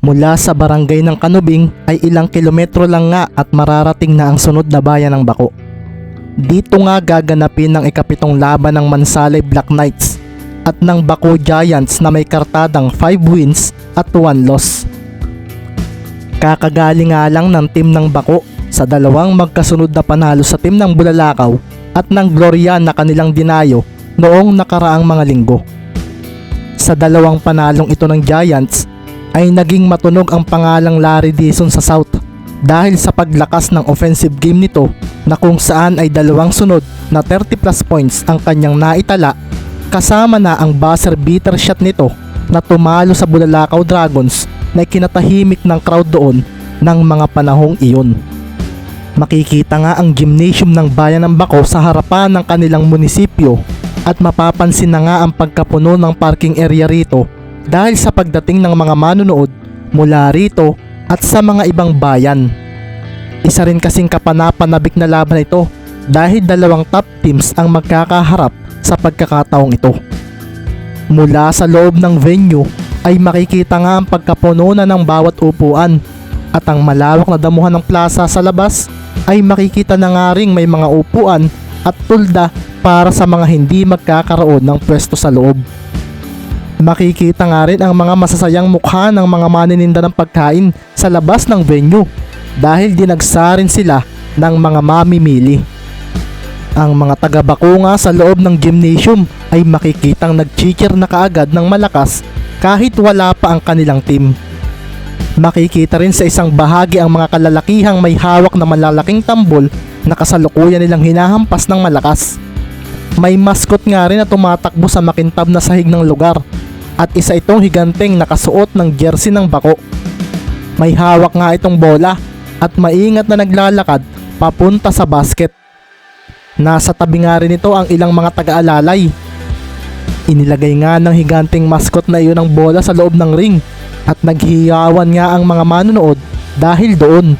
Mula sa barangay ng Kanubing ay ilang kilometro lang nga at mararating na ang sunod na bayan ng Baco. Dito nga gaganapin ng ikapitong laban ng Mansalay Black Knights at ng Baco Giants na may kartadang 5 wins at 1 loss. Kakagaling nga lang ng team ng Baco sa dalawang magkasunod na panalo sa team ng Bulalakaw at ng Gloria na kanilang dinayo noong nakaraang mga linggo. Sa dalawang panalong ito ng Giants ay naging matunog ang pangalang Larry Dizon sa South dahil sa paglakas ng offensive game nito na kung saan ay dalawang sunod na 30 plus points ang kanyang naitala kasama na ang buzzer beater shot nito na tumalo sa Bulalakaw Dragons na kinatahimik ng crowd doon ng mga panahong iyon. Makikita nga ang gymnasium ng bayan ng Baco sa harapan ng kanilang munisipyo at mapapansin na nga ang pagkapuno ng parking area rito dahil sa pagdating ng mga manonood mula rito at sa mga ibang bayan. Isa rin kasing kapanapanabik na laban ito dahil dalawang top teams ang magkakaharap sa pagkakataong ito. Mula sa loob ng venue ay makikita nga ang pagkapuno na ng bawat upuan at ang malawak na damuhan ng plaza sa labas ay makikita na nga ring may mga upuan at tulda para sa mga hindi magkakaroon ng pwesto sa loob. Makikita nga rin ang mga masasayang mukha ng mga manininda ng pagkain sa labas ng venue dahil dinagsa rin sila ng mga mamimili. Ang mga taga-Baco nga sa loob ng gymnasium ay makikitang nag-cheer na kaagad ng malakas kahit wala pa ang kanilang team. Makikita rin sa isang bahagi ang mga kalalakihang may hawak na malalaking tambol na kasalukuyan nilang hinahampas ng malakas. May mascot nga rin na tumatakbo sa makintab na sahig ng lugar at isa itong higanteng nakasuot ng jersey ng Baco. May hawak nga itong bola at maingat na naglalakad papunta sa basket. Nasa tabi nga rin ito ang ilang mga taga-alalay. Inilagay nga ng higanteng mascot na iyon ang bola sa loob ng ring at naghiyawan nga ang mga manonood dahil doon.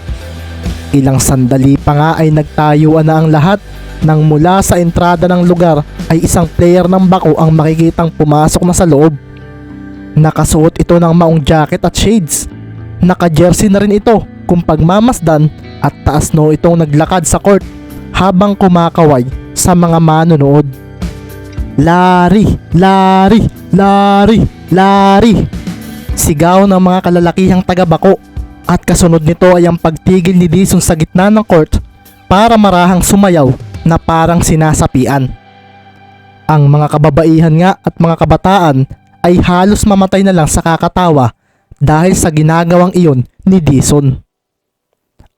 Ilang sandali pa nga ay nagtayuan na ang lahat nang mula sa entrada ng lugar ay isang player ng Baco ang makikitang pumasok na sa loob. Nakasuot ito ng maong jacket at shades. Naka-jersey na rin ito kung pagmamasdan at taas no itong naglakad sa court habang kumakaway sa mga manonood. Larry! Larry! Larry! Larry! Sigaw ng mga kalalakihang taga-Baco at kasunod nito ay ang pagtigil ni Dizon sa gitna ng court para marahang sumayaw na parang sinasapian. Ang mga kababaihan nga at mga kabataan ay halos mamatay na lang sa kakatawa dahil sa ginagawang iyon ni Dizon.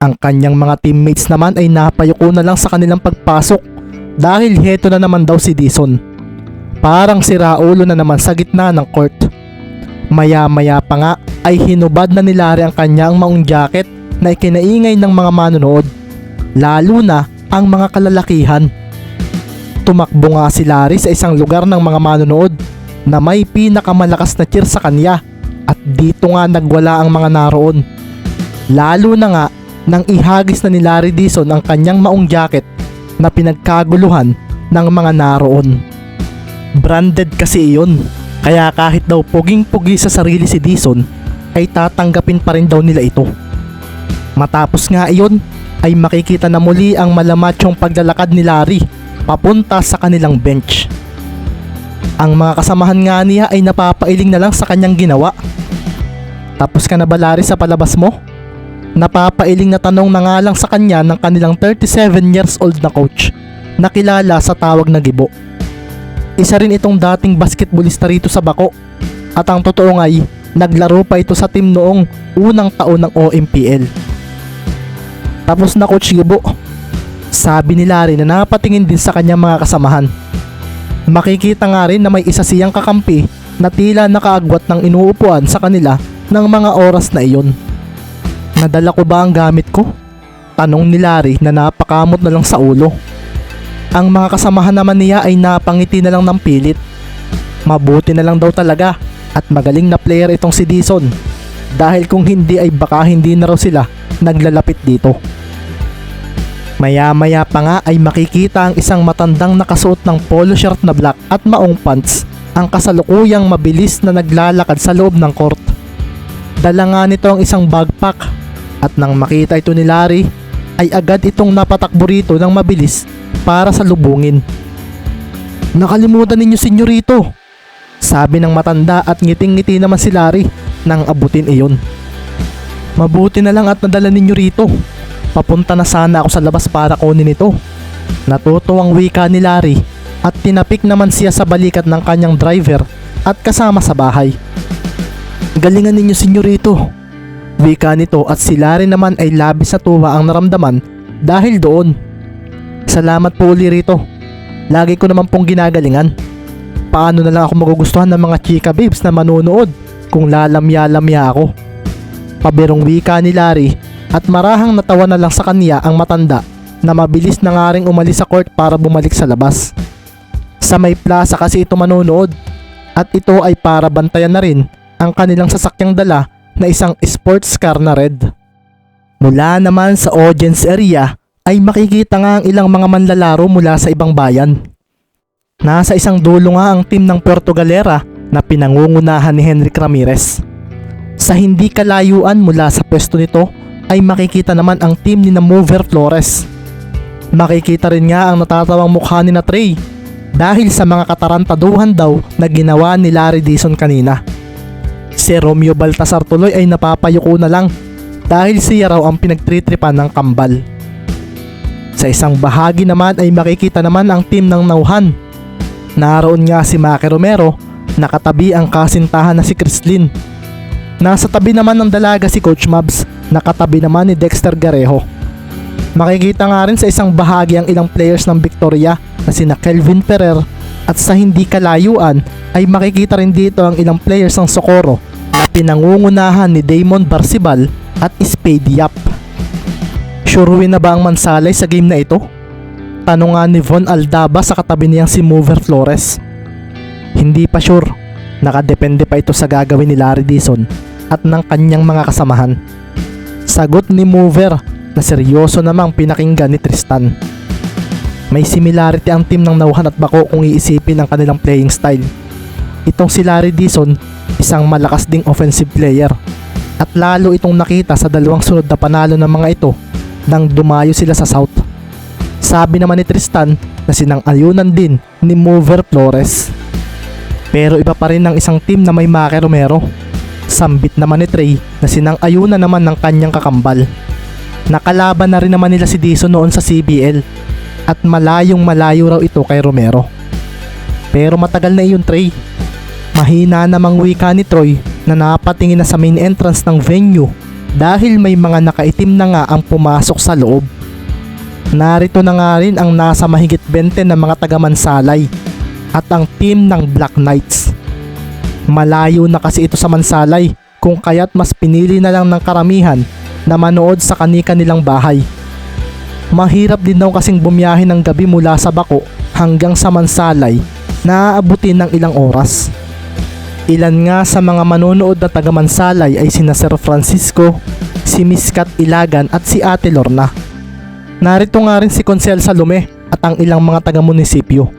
Ang kanyang mga teammates naman ay napayuko na lang sa kanilang pagpasok dahil heto na naman daw si Dizon. Parang siraulo na naman sa gitna ng court. Maya-maya pa nga ay hinubad na ni Larry ang kanyang maong jacket na ikinaingay ng mga manonood, lalo na ang mga kalalakihan. Tumakbo nga si Larry sa isang lugar ng mga manonood na may pinakamalakas na cheer sa kanya at dito nga nagwala ang mga naroon. Lalo na nga nang ihagis na ni Larry Dizon ang kanyang maong jacket na pinagkaguluhan ng mga naroon. Branded kasi iyon, kaya kahit daw puging-pugi sa sarili si Dizon ay tatanggapin pa rin daw nila ito. Matapos nga iyon ay makikita na muli ang malamatsyong paglalakad ni Larry papunta sa kanilang bench. Ang mga kasamahan nga niya ay napapailing na lang sa kanyang ginawa. Tapos ka na ba, Larry, sa palabas mo? Napapailing na tanong na nga lang sa kanya ng kanilang 37 years old na coach na kilala sa tawag na Gibo. Isa rin itong dating basketballista rito sa Baco at ang totoo ay naglaro pa ito sa team noong unang taon ng OMPL. Tapos na, Coach Gibo, sabi ni Larry na napatingin din sa kanyang mga kasamahan. Makikita nga rin na may isa siyang kakampi na tila nakaagwat ng inuupuan sa kanila ng mga oras na iyon. Nadala ko ba ang gamit ko? Tanong ni Larry na napakamot na lang sa ulo. Ang mga kasamahan naman niya ay napangiti na lang ng pilit. Mabuti na lang daw talaga at magaling na player itong si Dizon dahil kung hindi ay baka hindi na raw sila naglalapit dito. Maya-maya pa nga ay makikita ang isang matandang nakasuot ng polo shirt na black at maong pants ang kasalukuyang mabilis na naglalakad sa loob ng court. Dala nga nito ang isang backpack at nang makita ito ni Larry ay agad itong napatakbo rito ng mabilis para salubungin. "Nakalimutan ninyo, senyorito," sabi ng matanda at ngiting-ngiti naman si Larry nang abutin iyon. "Mabuti na lang at nadala ninyo rito. Papunta na sana ako sa labas para kunin ito." Natutuwang wika ni Larry at tinapik naman siya sa balikat ng kanyang driver at kasama sa bahay. "Galingan ninyo, senyorito," wika nito at si Larry naman ay labis na tuwa ang naramdaman dahil doon. "Salamat po uli rito. Lagi ko naman pong ginagalingan. Paano na lang ako magugustuhan ng mga chika babes na manonood kung lalamya-lamya ako?" Pabirong wika ni Larry at marahang natawa na lang sa kanya ang matanda na mabilis na nga ring umalis sa court para bumalik sa labas. Sa may plaza kasi ito manonood at ito ay para bantayan na rin ang kanilang sasakyang dala na isang sports car na red. Mula naman sa audience area ay makikita nga ang ilang mga manlalaro mula sa ibang bayan. Nasa isang dulo nga ang team ng Puerto Galera na pinangungunahan ni Henrik Ramirez. Sa hindi kalayuan mula sa pwesto nito ay makikita naman ang team ni na Mover Flores. Makikita rin nga ang natatawang mukha ni na Trey dahil sa mga katarantaduhan daw na ginawa ni Larry Dizon kanina. Si Romeo Baltasar tuloy ay napapayuko na lang dahil siya raw ang pinagtritripan ng kambal. Sa isang bahagi naman ay makikita naman ang team ng Nauhan. Naroon nga si Maki Romero, nakatabi ang kasintahan na si Crislin. Nasa tabi naman ng dalaga si Coach Mabs, nakatabi naman ni Dexter Garejo. Makikita nga rin sa isang bahagi ang ilang players ng Victoria na sina Kelvin Ferrer at sa hindi kalayuan ay makikita rin dito ang ilang players ng Socorro na pinangungunahan ni Damon Barcibal at Spade Yap. Sure win na ba ang Mansalay sa game na ito? Tanong nga ni Von Aldaba sa katabi niyang si Mover Flores. Hindi pa sure, nakadepende pa ito sa gagawin ni Larry Dizon at ng kanyang mga kasamahan. Sagot ni Mover na seryoso namang pinakinggan ni Tristan. May similarity ang team ng Nauhan at Bako kung iisipin ang kanilang playing style. Itong si Larry Dizon, isang malakas ding offensive player at lalo itong nakita sa dalawang sunod na panalo ng mga ito nang dumayo sila sa South. Sabi naman ni Tristan na sinang-ayunan din ni Mover Flores. Pero iba pa rin ang isang team na may Maki Romero. Sambit naman ni Trey na sinang-ayunan naman ng kanyang kakambal. Nakalaban na rin naman nila si Dizon noon sa CBL at malayong malayo raw ito kay Romero. Pero matagal na iyon, Trey. Mahina namang wika ni Troy na napatingin na sa main entrance ng venue dahil may mga nakaitim na nga ang pumasok sa loob. Narito na nga rin ang nasa mahigit 20 na mga taga-Mansalay at ang team ng Black Knights. Malayo na kasi ito sa Mansalay kung kaya't mas pinili na lang ng karamihan na manood sa kani-kanilang bahay. Mahirap din daw kasing bumiyahe ng gabi mula sa Bako hanggang sa Mansalay na aabutin ng ilang oras. Ilan nga sa mga manonood na taga Mansalay ay sina Sir Francisco, si Miss Kat Ilagan at si Ate Lorna. Narito nga rin si Consel Salome at ang ilang mga taga-munisipyo.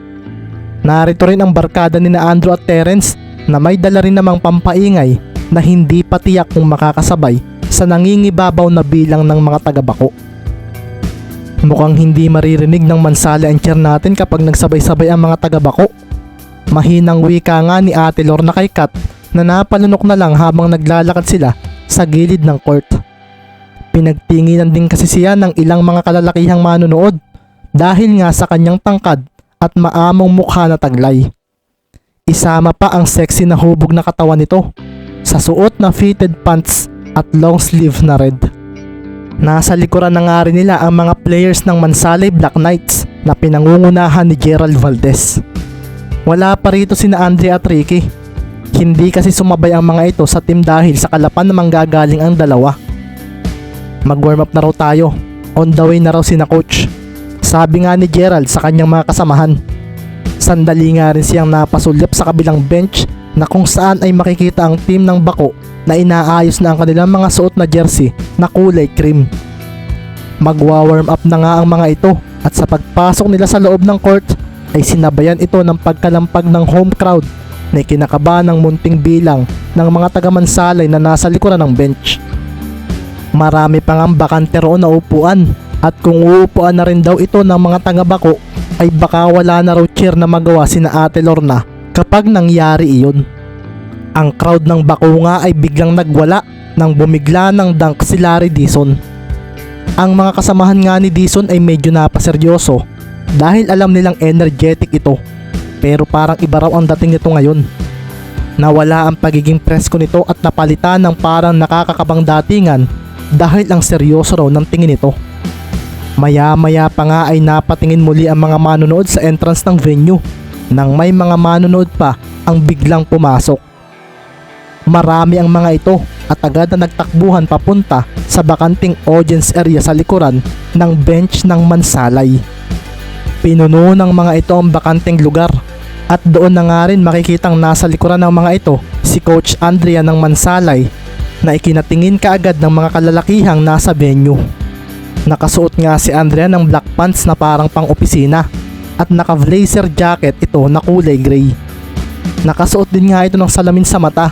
Narito rin ang barkada ni na Andrew at Terence na may dala rin namang pampaingay na hindi pa tiyak kung makakasabay sa nangingibabaw na bilang ng mga taga-Bako. Mukhang hindi maririnig ng Mansalay ang cheer natin kapag nagsabay-sabay ang mga taga-Bako. Mahinang wika nga ni Ate Lorna kay Kat na napalunok na lang habang naglalakad sila sa gilid ng court. Pinagtinginan din kasi siya ng ilang mga kalalakihang manonood dahil nga sa kanyang tangkad at maamong mukha na taglay. Isama pa ang sexy na hubog na katawan nito sa suot na fitted pants at long sleeve na red. Nasa likuran na nga rin nila ang mga players ng Mansalay Black Knights na pinangungunahan ni Gerald Valdez. Wala pa rito sina Andre at Ricky. Hindi kasi sumabay ang mga ito sa team dahil sa kalapan na manggagaling ang dalawa. Mag-warm up na raw tayo. On the way na raw sina coach. Sabi nga ni Gerald sa kanyang mga kasamahan. Sandali nga rin siyang napasulyap sa kabilang bench na kung saan ay makikita ang team ng Bako na inaayos na ang kanilang mga suot na jersey na kulay cream. Magwa-warm up na nga ang mga ito at sa pagpasok nila sa loob ng court ay sinabayan ito ng pagkalampag ng home crowd na ikinakaba ng munting bilang ng mga taga-Mansalay na nasa likuran ng bench. Marami pang ang bakante roon na upuan at kung uupuan na rin daw ito ng mga taga-Bako ay baka wala na raw chair na magawa sina Ate Lorna kapag nangyari iyon. Ang crowd ng Bako nga ay biglang nagwala nang bumigla ng dunk si Larry Dizon. Ang mga kasamahan nga ni Dizon ay medyo napaseryoso dahil alam nilang energetic ito, pero parang iba raw ang dating nito ngayon. Nawala ang pagiging presko nito at napalitan ng parang nakakakabang datingan dahil ang seryoso raw ng tingin nito. Maya-maya pa nga ay napatingin muli ang mga manonood sa entrance ng venue nang may mga manonood pa ang biglang pumasok. Marami ang mga ito at agad na nagtakbuhan papunta sa bakanting audience area sa likuran ng bench ng Mansalay. Pinuno ng mga ito ang bakanting lugar at doon na nga rin makikitang nasa likuran ng mga ito si Coach Andrea ng Mansalay na ikinatingin kaagad ng mga kalalakihang nasa venue. Nakasuot nga si Andrea ng black pants na parang pang-opisina at naka-blazer jacket ito na kulay gray. Nakasuot din nga ito ng salamin sa mata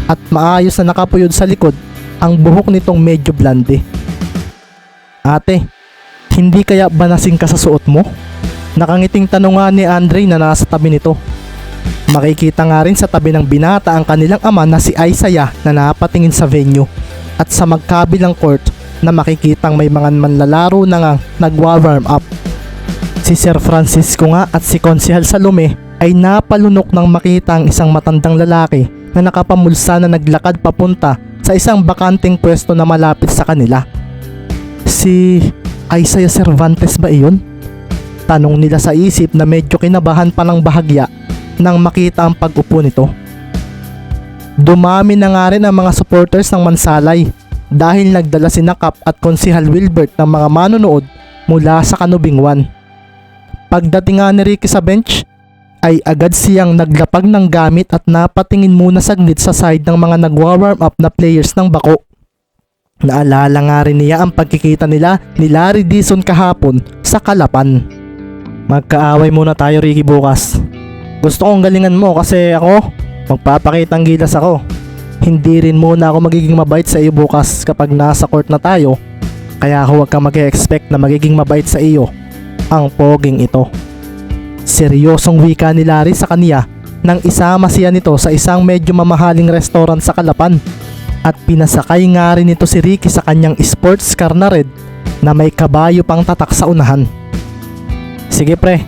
at maayos na nakapuyod sa likod ang buhok nitong medyo blonde. Ate, hindi kaya banasing ka sa suot mo? Nakangiting tanong nga ni Andre na nasa tabi nito. Makikita nga rin sa tabi ng binata ang kanilang ama na si Isaiah na napatingin sa venue at sa magkabilang court na makikitang may mga manlalaro na nga nagwa-warm up. Si Sir Francisco nga at si Konsehal Salome ay napalunok nang makita ang isang matandang lalaki na nakapamulsa na naglakad papunta sa isang bakanting pwesto na malapit sa kanila. Si Isaiah Cervantes ba iyon? Tanong nila sa isip na medyo kinabahan pa ng bahagya nang makita ang pag-upo nito. Dumami na nga rin ang mga supporters ng Mansalay dahil nagdala si Kap at Konsehal Wilbert ng mga manonood mula sa Kanubing 1. Pagdating nga ni Ricky sa bench ay agad siyang naglapag ng gamit at napatingin muna saglit sa side ng mga nagwa-warm up na players ng Bako. Naalala nga rin niya ang pagkikita nila ni Larry Dizon kahapon sa Kalapan. Magkaaway muna tayo, Ricky, bukas. Gusto kong galingan mo kasi ako magpapakitang gilas ako. Hindi rin muna ako magiging mabait sa iyo bukas kapag nasa court na tayo. Kaya huwag kang mag-expect na magiging mabait sa iyo ang poging ito. Seryosong wika ni Larry sa kanya nang isama siya nito sa isang medyo mamahaling restaurant sa Kalapan. At pinasakay nga rin ito si Ricky sa kanyang sports car na red na may kabayo pang tatak sa unahan. Sige pre,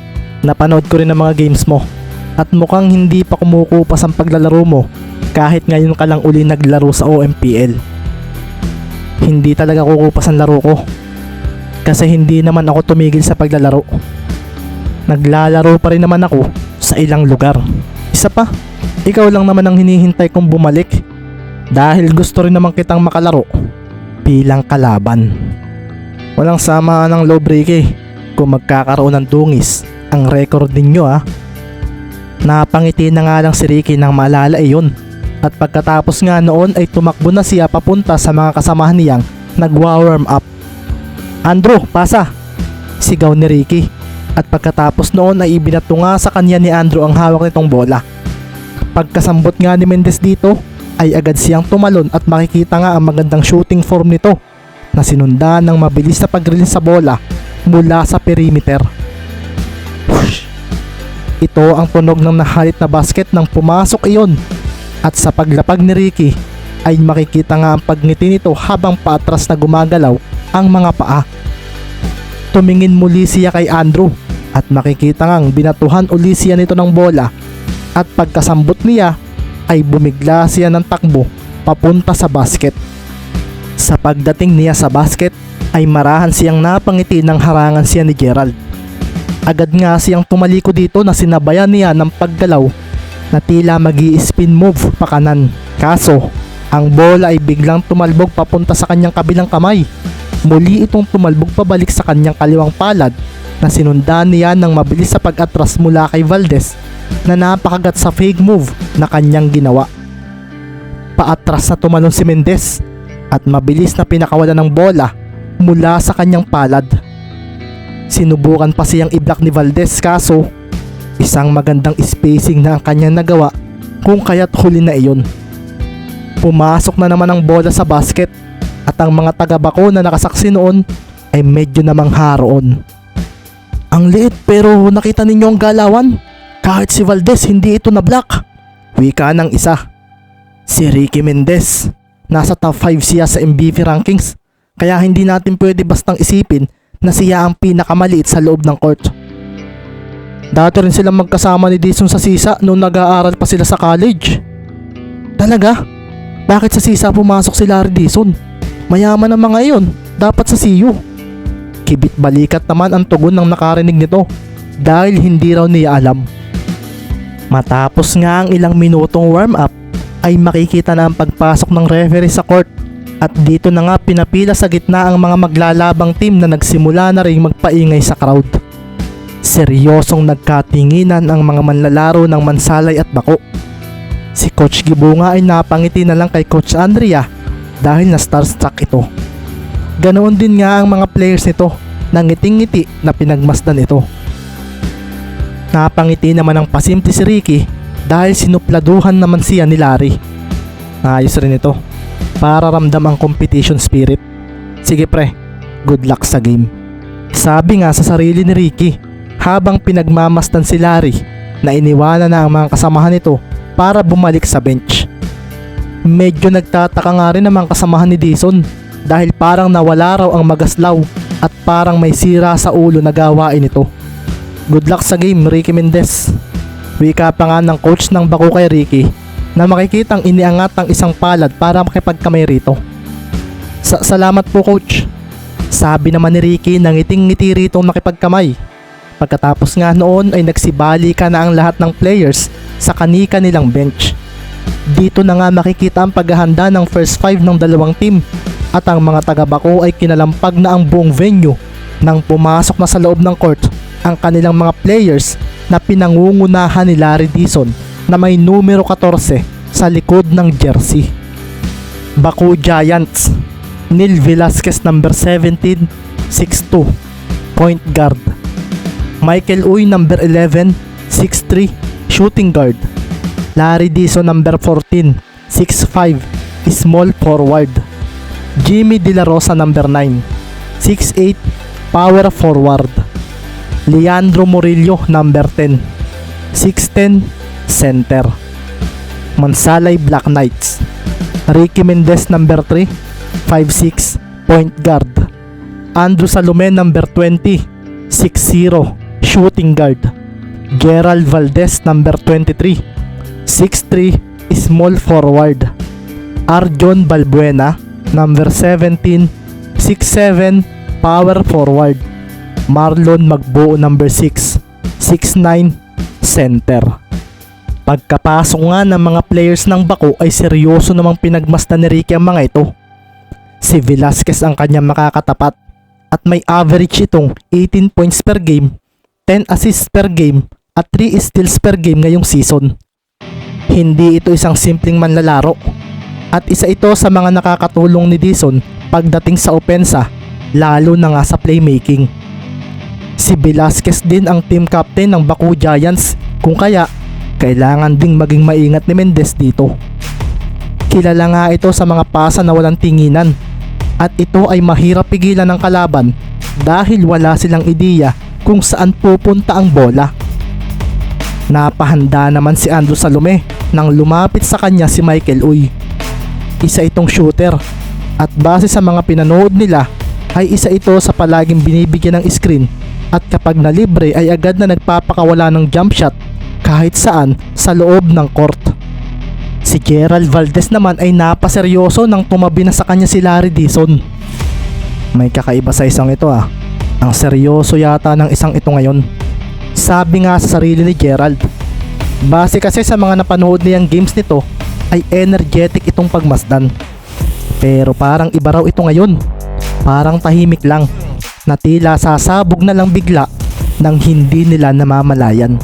napanood ko rin ang mga games mo at mukhang hindi pa kumukupas ang paglalaro mo kahit ngayon ka lang uli naglaro sa OMPL. Hindi talaga kukupas ang laro ko kasi hindi naman ako tumigil sa paglalaro. Naglalaro pa rin naman ako sa ilang lugar. Isa pa, ikaw lang naman ang hinihintay kong bumalik dahil gusto rin naman kitang makalaro bilang kalaban. Walang samaan ng loob, Ricky, kung magkakaroon ng dungis ang record ninyo ah. Napangiti na nga lang si Ricky nang maalala iyon at pagkatapos nga noon ay tumakbo na siya papunta sa mga kasamahan niyang nagwa-warm up. Andrew, pasa! Sigaw ni Ricky at pagkatapos noon ay ibinato nga sa kanya ni Andrew ang hawak nitong bola. Pagkasambot nga ni Mendez dito ay agad siyang tumalon at makikita nga ang magandang shooting form nito na sinundan ng mabilis na pag-release sa bola mula sa perimeter. Ito ang tunog ng nahalit na basket nang pumasok iyon at sa paglapag ni Ricky ay makikita nga ang pagngiti nito habang paatras na gumagalaw ang mga paa. Tumingin muli siya kay Andrew at makikita ngang binatuhan uli siya nito ng bola at pagkasambot niya ay bumigla siya ng takbo papunta sa basket. Sa pagdating niya sa basket ay marahan siyang napangiti ng harangan siya ni Gerald. Agad nga siyang tumaliko dito na sinabayan niya ng paggalaw na tila magi-spin move pa kanan. Kaso, ang bola ay biglang tumalbog papunta sa kanyang kabilang kamay. Muli itong tumalbog pabalik sa kanyang kaliwang palad na sinundan niya ng mabilis sa pag-atras mula kay Valdez na napakagat sa fake move na kanyang ginawa. Paatras na tumalon si Mendez at mabilis na pinakawalan ng bola mula sa kanyang palad. Sinubukan pa siyang i-block ni Valdez kaso isang magandang spacing na ang kanyang nagawa kung kaya't huli na iyon. Pumasok na naman ang bola sa basket at ang mga taga-bako na nakasaksi noon ay medyo namang haroon. Ang liit pero nakita ninyo ang galawan? Kahit si Valdez hindi ito na-block. Wika ng isa. Si Ricky Mendez. Nasa top 5 siya sa MVP rankings. Kaya hindi natin pwede bastang isipin na siya ang pinakamaliit sa loob ng court. Dati rin silang magkasama ni Dison sa Sisa noong nag-aaral pa sila sa college. Talaga? Bakit sa Sisa pumasok si Larry Dison? Mayaman ang mga iyon. Dapat sa CU. Kibit balikat naman ang tugon ng nakarinig nito dahil hindi raw niya alam. Matapos nga ang ilang minutong warm-up ay makikita na ang pagpasok ng referee sa court at dito na nga pinapila sa gitna ang mga maglalabang team na nagsimula na rin magpaingay sa crowd. Seryosong nagkatinginan ang mga manlalaro ng Mansalay at Bako. Si Coach Gibunga ay napangiti na lang kay Coach Andrea dahil na starstruck ito. Ganoon din nga ang mga players nito na ngiting-ngiti na pinagmasdan ito. Napangiti naman ang pasimple si Ricky dahil sinupladuhan naman siya ni Larry. Ayos rin ito para ramdam ang competition spirit. Sige pre, good luck sa game. Sabi nga sa sarili ni Ricky habang pinagmamasdan si Larry na iniwanan na ang mga kasamahan nito para bumalik sa bench. Medyo nagtataka nga rin ang mga kasamahan ni Dison dahil parang nawala raw ang magaslaw at parang may sira sa ulo na gawain ito. Good luck sa game, Ricky Mendez. Wika pa nga ng coach ng Bako kay Ricky na makikitang iniangat ang isang palad para makipagkamay rito. Salamat po coach. Sabi naman ni Ricky na ngiting-ngiti rito makipagkamay. Pagkatapos nga noon ay nagsibali ka na ang lahat ng players sa kanika nilang bench. Dito na nga makikita ang paghahanda ng first 5 ng dalawang team at ang mga taga-Bako ay kinalampag na ang buong venue nang pumasok na sa loob ng court ang kanilang mga players na pinangungunahan ni Larry Dison na may numero 14 sa likod ng jersey. Bako Giants, Neil Velasquez number 17, 6'2", point guard. Michael Uy number 11, 6'3", shooting guard. Larry Dison number 14, 6'5", small forward. Jimmy De La Rosa number 9, 6'8", power forward. Leandro Murillo number 10, 6'10", center. Mansalay Black Knights, Ricky Mendez number 3, 5'6", point guard. Andrew Salome number 20, 6'0", shooting guard. Gerald Valdez number 23, 6'3", small forward. Arjon Balbuena number 17, 6'7", power forward. Marlon Magbuo number 6, 6'9", center. Pagkapasok nga ng mga players ng Bako ay seryoso namang pinagmasdan ni Ricky ang mga ito. Si Velasquez ang kanyang makakatapat at may average itong 18 points per game, 10 assists per game at 3 steals per game ngayong season. Hindi ito isang simpleng manlalaro at isa ito sa mga nakakatulong ni Dison pagdating sa opensa, lalo na nga sa playmaking. Si Velasquez din ang team captain ng Bako Giants, kung kaya kailangan ding maging maingat ni Mendez dito. Kilala nga ito sa mga pasa na walang tinginan at ito ay mahirap pigilan ng kalaban dahil wala silang ideya kung saan pupunta ang bola. Napahanda naman si Andrew Salome nang lumapit sa kanya si Michael Uy. Isa itong shooter at base sa mga pinanood nila ay isa ito sa palaging binibigyan ng screen at kapag nalibre ay agad na nagpapakawala ng jump shot kahit saan sa loob ng court. Si Gerald Valdez naman ay napaseryoso nang tumabi na sa kanya si Larry Dison. May kakaiba sa isang ito ah. Ang seryoso yata ng isang ito ngayon. Sabi nga sa sarili ni Gerald. Base kasi sa mga napanood niyang games nito ay energetic itong pagmasdan. Pero parang iba raw ito ngayon. Parang tahimik lang na tila sasabog na lang bigla nang hindi nila namamalayan.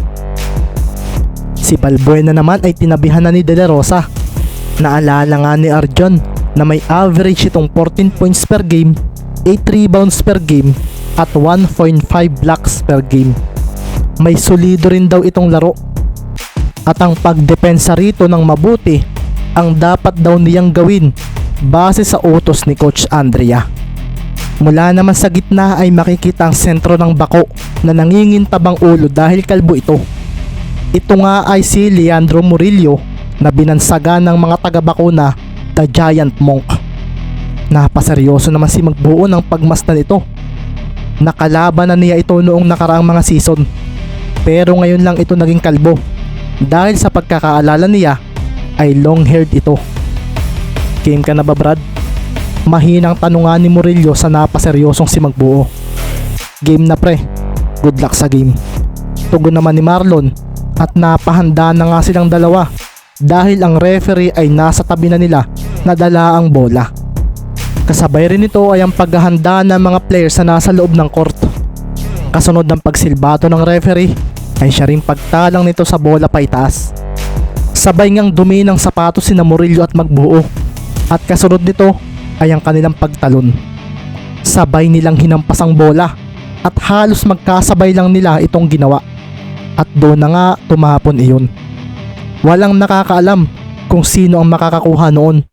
Si Balbuena naman ay tinabihan na ni De La Rosa. Naalala nga ni Arjon na may average itong 14 points per game, 8 rebounds per game at 1.5 blocks per game. May solido rin daw itong laro. At ang pagdepensa rito ng mabuti ang dapat daw niyang gawin base sa utos ni Coach Andrea. Mula naman sa gitna ay makikita ang sentro ng bako na nangingintabang ulo dahil kalbo ito. Ito nga ay si Leandro Murillo na binansagan ng mga taga-bako na The Giant Monk. Napaseryoso naman si Magbuo ng pagmasdan ito. Nakalaban na niya ito noong nakaraang mga season, pero ngayon lang ito naging kalbo dahil sa pagkakaalala niya ay long-haired ito. Game ka na ba, Brad? Mahinang tanungan ni Murillo sa napaseryosong si Magbuo. Game na, pre. Good luck sa game. Tugon naman ni Marlon at napahanda na nga silang dalawa dahil ang referee ay nasa tabi na nila na dala ang bola. Kasabay rin ito ay ang paghahanda ng mga players na nasa loob ng court. Kasunod ng pagsilbato ng referee ay siya ring pagtalang nito sa bola paitaas. Sabay ngang dumi ng sapatos sina Murillo at Magbuo at kasunod nito ay ang kanilang pagtalon. Sabay nilang hinampas ang bola at halos magkasabay lang nila itong ginawa. At doon na nga tumapon iyon. Walang nakakaalam kung sino ang makakakuha noon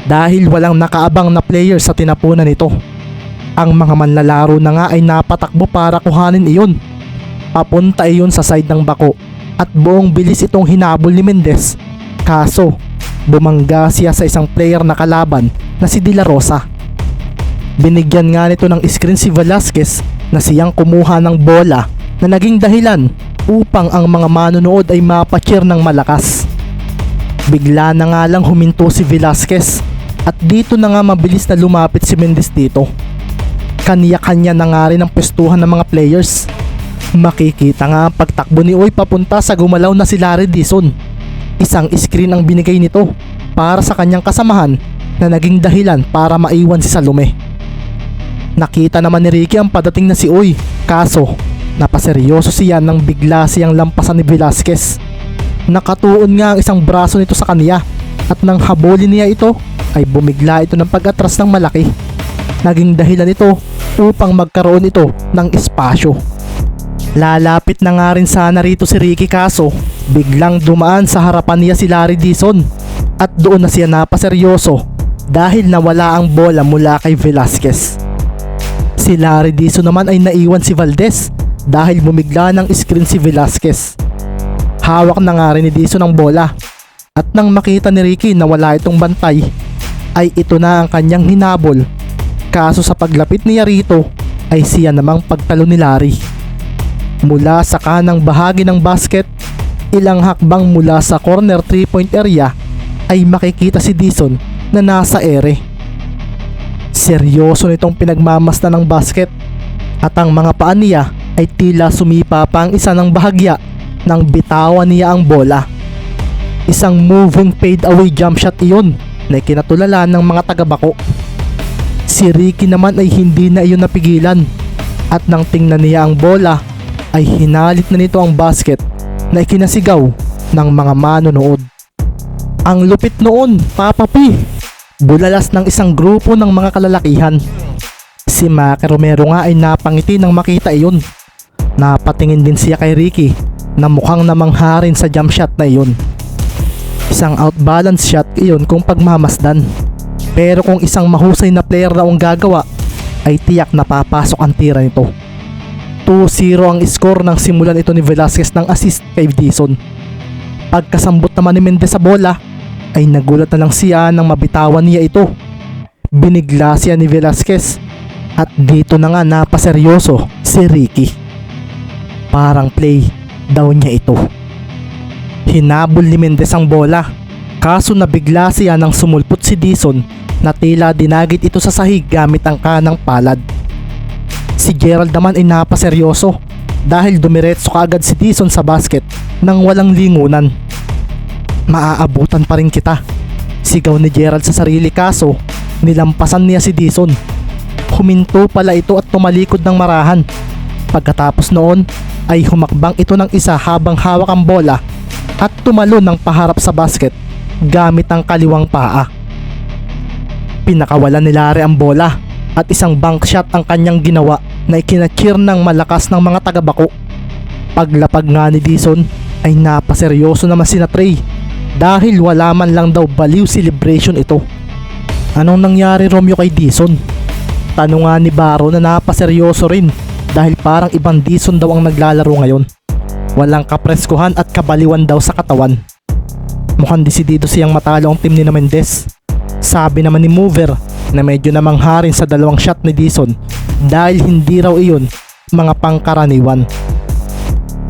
dahil walang nakaabang na player sa tinapunan nito. Ang mga manlalaro na nga ay napatakbo para kuhanin iyon. Papunta iyon sa side ng bako at buong bilis itong hinabol ni Mendez. Kaso bumangga siya sa isang player na kalaban na si De La Rosa. Binigyan nga nito ng screen si Velasquez na siyang kumuha ng bola na naging dahilan upang ang mga manonood ay mapacheer ng malakas. Bigla na nga lang huminto si Velasquez at dito na nga mabilis na lumapit si Mendez dito. Kanya-kanya na nga rin ang pwestuhan ng mga players. Makikita nga ang pagtakbo ni Uy papunta sa gumalaw na si Larry Dizon. Isang screen ang binigay nito para sa kanyang kasamahan na naging dahilan para maiwan si Salome. Nakita naman ni Ricky ang padating na si Uy, kaso napaseryoso siya nang bigla siyang lampasan ni Velasquez. Nakatuon nga ang isang braso nito sa kanya at nang habulin niya ito ay bumigla ito ng pag-atras ng malaki. Naging dahilan ito upang magkaroon ito ng espasyo. Lalapit na nga rin sana rito si Ricky kaso biglang dumaan sa harapan niya si Larry Dizon at doon na siya napaseryoso dahil nawala ang bola mula kay Velasquez. Si Larry Dizon naman ay naiwan si Valdez dahil bumigla ng screen si Velasquez. Hawak na nga rin ni Dizon ang bola at nang makita ni Ricky na wala itong bantay ay ito na ang kanyang hinabol. Kaso sa paglapit niya rito ay siya namang pagtalo ni Larry. Mula sa kanang bahagi ng basket, ilang hakbang mula sa corner 3-point area ay makikita si Dizon na nasa ere. Seryoso nitong pinagmamasdan ng basket at ang mga paa niya ay tila sumipa pa ang isa ng bahagya nang bitawan niya ang bola. Isang moving fade away jump shot iyon na ikinatulala ng mga taga-bako. Si Ricky naman ay hindi na iyon napigilan at nang tingnan niya ang bola ay hinalit na nito ang basket na ikinasigaw ng mga manonood. Ang lupit noon, Papa P! Bulalas ng isang grupo ng mga kalalakihan. Si Maki Romero nga ay napangiti nang makita iyon. Napatingin din siya kay Ricky na mukhang namangharin sa jump shot na iyon. Isang outbalance shot iyon kung pagmamasdan. Pero kung isang mahusay na player na ang gagawa ay tiyak na papasok ang tira nito. 2-0 ang score nang simulan ito ni Velasquez ng assist kay Dizon. Pagkasambot naman ni Mendez sa bola ay nagulat na lang siya nang mabitawan niya ito. Binigla siya ni Velasquez at dito na nga napaseryoso si Ricky. Parang play daw niya ito. Hinabol ni Mendez ang bola kaso nabigla siya nang sumulpot si Dizon na tila dinagit ito sa sahig gamit ang kanang palad. Si Gerald naman ay napaseryoso dahil dumiretso kaagad si Dizon sa basket nang walang lingunan. Maaabutan pa rin kita, sigaw ni Gerald sa sarili kaso nilampasan niya si Dizon. Huminto pala ito at tumalikod ng marahan. Pagkatapos noon ay humakbang ito ng isa habang hawak ang bola at tumalon ng paharap sa basket gamit ang kaliwang paa. Pinakawalan ni Larry ang bola at isang bank shot ang kanyang ginawa na ikinacheer ng malakas ng mga taga-bako. Paglapag nga ni Dizon ay napaseryoso naman sina Trey dahil wala man lang daw baliw celebration ito. Anong nangyari Romeo kay Dizon? Tanong nga ni Baro na napaseryoso rin dahil parang ibang Dizon daw ang naglalaro ngayon. Walang kapreskuhan at kabaliwan daw sa katawan. Mukhang desidido siyang matalo ang team ni Mendez. Sabi naman ni Mover na medyo namangharin sa dalawang shot ni Dizon dahil hindi raw iyon mga pangkaraniwan.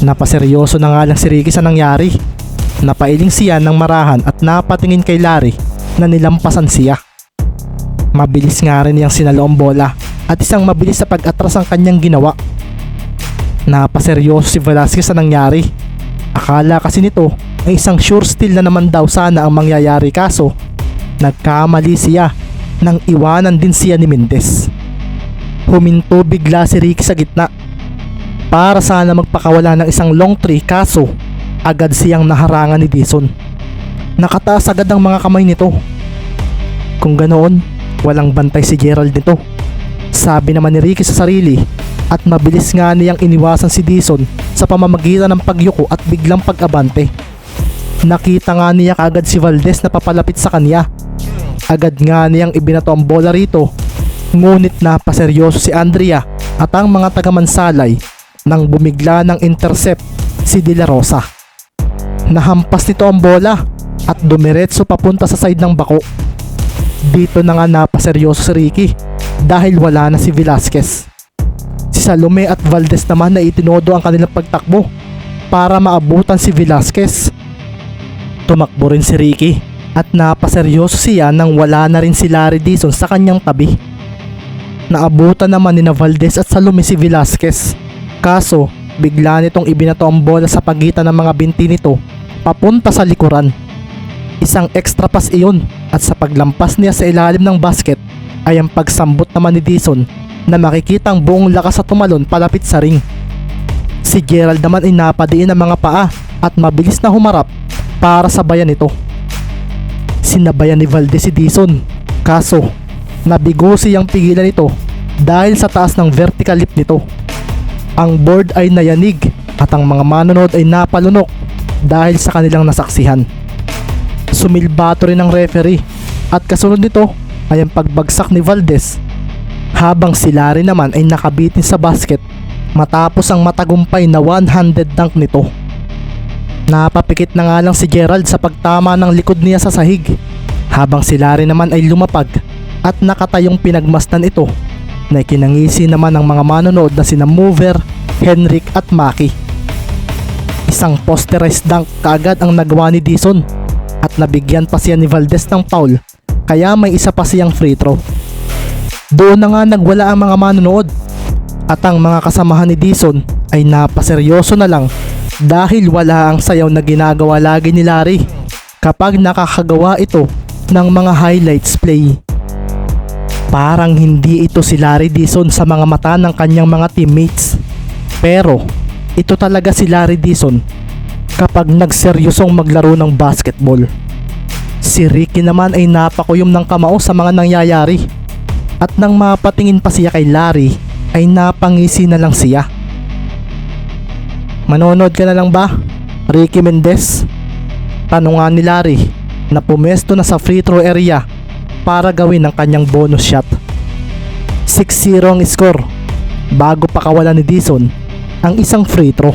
Napaseryoso na nga lang si Ricky sa nangyari. Napailing siya ng marahan at napatingin kay Larry na nilampasan siya. Mabilis nga rin niyang sinalo ang bola at isang mabilis sa pag-atras ang kanyang ginawa. Napaseryoso si Velasquez sa nangyari. Akala kasi nito ay isang sure steal na naman daw sana ang mangyayari, kaso nagkamali siya nang iwanan din siya ni Mendez. Huminto bigla si Ricky sa gitna para sana magpakawala ng isang long three, kaso agad siyang naharangan ni Dizon. Nakataas agad ang mga kamay nito. Kung ganoon, walang bantay si Gerald nito, sabi naman ni Ricky sa sarili, at mabilis nga niyang iniwasan si Dizon sa pamamagitan ng pagyuko at biglang pag-abante. Nakita nga niya kaagad si Valdez na papalapit sa kanya. Agad nga niyang ibinato ang bola rito, ngunit napaseryoso si Andrea at ang mga taga-Mansalay nang bumigla ng intercept si De La Rosa. Nahampas nito ang bola at dumiretso papunta sa side ng bako. Dito na nga napaseryoso si Ricky dahil wala na si Velasquez. Si Salome at Valdez naman na itinodo ang kanilang pagtakbo para maabutan si Velasquez. Tumakbo rin si Ricky at napaseryoso siya nang wala na rin si Larry Dizon sa kanyang tabi. Naabutan naman ni Valdez at Salome si Velasquez, kaso bigla nitong ibinato ang bola sa pagitan ng mga binti nito papunta sa likuran. Isang extra pass iyon at sa paglampas niya sa ilalim ng basket ay ang pagsambot naman ni Dizon na makikitang buong lakas sa tumalon palapit sa ring. Si Gerald naman ay napadiin ang mga paa at mabilis na humarap para sabayan ito. Sinabayan ni Valdez si Dizon, kaso nabigo siyang pigilan ito dahil sa taas ng vertical leap nito. Ang board ay nayanig at ang mga manonood ay napalunok dahil sa kanilang nasaksihan. Sumilbato rin ang referee at kasunod nito ay ang pagbagsak ni Valdez, habang si Larry naman ay nakabitin sa basket matapos ang matagumpay na one-handed dunk nito. Napapikit na nga lang si Gerald sa pagtama ng likod niya sa sahig, habang si Larry naman ay lumapag at nakatayong pinagmasdan ito na ikinangisi naman ng mga manonood na sina Mover, Henrik at Maki. Isang posterized dunk kaagad ang nagawa ni Dizon at nabigyan pa siya ni Valdez ng foul, kaya may isa pa siyang free throw. Doon na nga nagwala ang mga manonood at ang mga kasamahan ni Dizon ay napaseryoso na lang dahil wala ang sayaw na ginagawa lagi ni Larry kapag nakakagawa ito ng mga highlights play. Parang hindi ito si Larry Dizon sa mga mata ng kanyang mga teammates, pero ito talaga si Larry Dizon kapag nagseryosong maglaro ng basketball. Si Ricky naman ay napakuyom ng kamao sa mga nangyayari, at nang mapatingin pa siya kay Larry ay napangisi na lang siya. Manonood ka na lang ba, Ricky Mendez? Tanong nga ni Larry na pumesto na sa free throw area para gawin ang kanyang bonus shot. 6-0 ang score bago pa kawalan ni Dizon ang isang free throw.